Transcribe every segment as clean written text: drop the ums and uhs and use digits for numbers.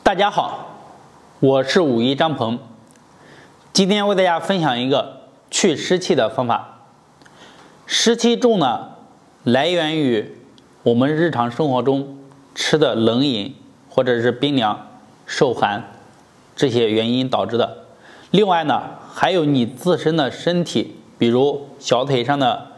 大家好，我是51张鹏，今天为大家分享一个去湿气的方法。湿气重呢，来源于我们日常生活中吃的冷饮或者是冰凉、受寒这些原因导致的。另外呢，还有你自身的身体，比如小腿上的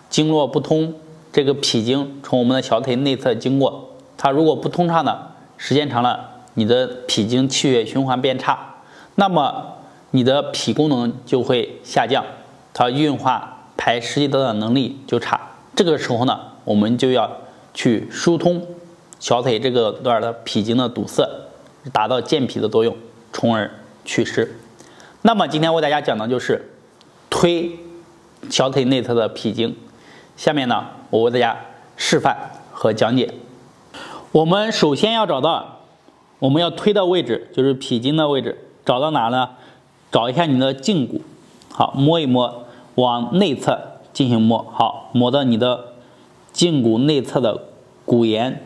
经络不通，这个脾经从我们的小腿内侧经过，它如果不通畅呢，时间长了，你的脾经气血循环变差，那么你的脾功能就会下降，它运化排湿气的能力就差。这个时候呢，我们就要去疏通小腿这个段的脾经的堵塞，达到健脾的作用，从而祛湿。那么今天为大家讲的就是推小腿内侧的脾经。下面呢，我为大家示范和讲解。我们首先要找到我们要推的位置，就是脾经的位置。找到哪呢？找一下你的胫骨，好，摸一摸，往内侧进行摸，好，摸到你的胫骨内侧的骨沿，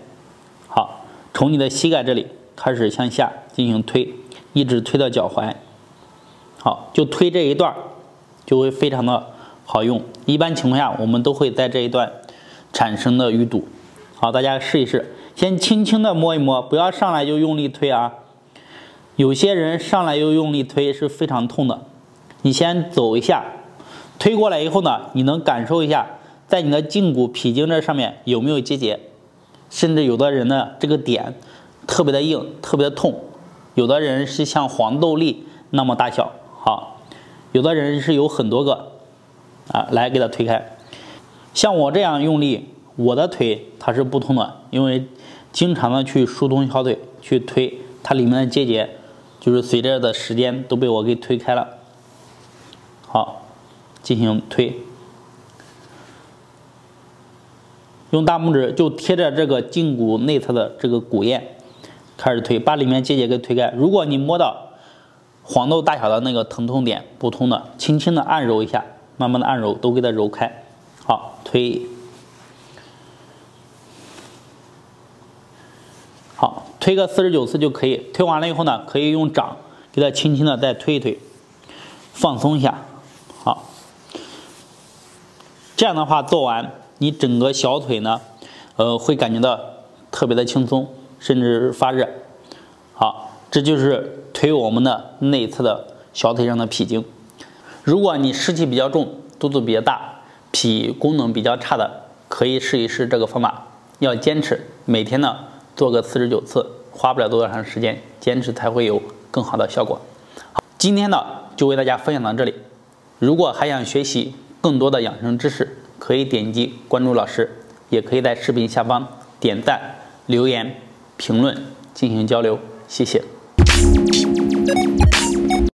好，从你的膝盖这里开始向下进行推，一直推到脚踝，好，就推这一段就会非常的好用。一般情况下，我们都会在这一段产生的淤堵。好，大家试一试，先轻轻的摸一摸，不要上来就用力推啊。有些人上来又用力推是非常痛的。你先走一下，推过来以后呢，你能感受一下，在你的胫骨脾经这上面有没有结节，甚至有的人呢，这个点特别的硬，特别的痛。有的人是像黄豆粒那么大小，好，有的人是有很多个啊，来给它推开。像我这样用力，我的腿它是不通的，因为经常的去疏通小腿去推，它里面的结节就是随着的时间都被我给推开了。好，进行推，用大拇指就贴着这个胫骨内侧的这个骨沿开始推，把里面结节给推开。如果你摸到黄豆大小的那个疼痛点不通的，轻轻的按揉一下，慢慢的按揉，都给它揉开。好，推，好，推个49次就可以。推完了以后呢，可以用掌给它轻轻的再推一推，放松一下。好，这样的话做完，你整个小腿呢，会感觉到特别的轻松，甚至发热。好，这就是推我们的内侧的小腿上的脾经。如果你湿气比较重，肚子比较大，脾功能比较差的，可以试一试这个方法。要坚持，每天呢做个49次，花不了多长时间，坚持才会有更好的效果。好，今天呢就为大家分享到这里。如果还想学习更多的养生知识，可以点击关注老师，也可以在视频下方点赞、留言、评论进行交流。谢谢。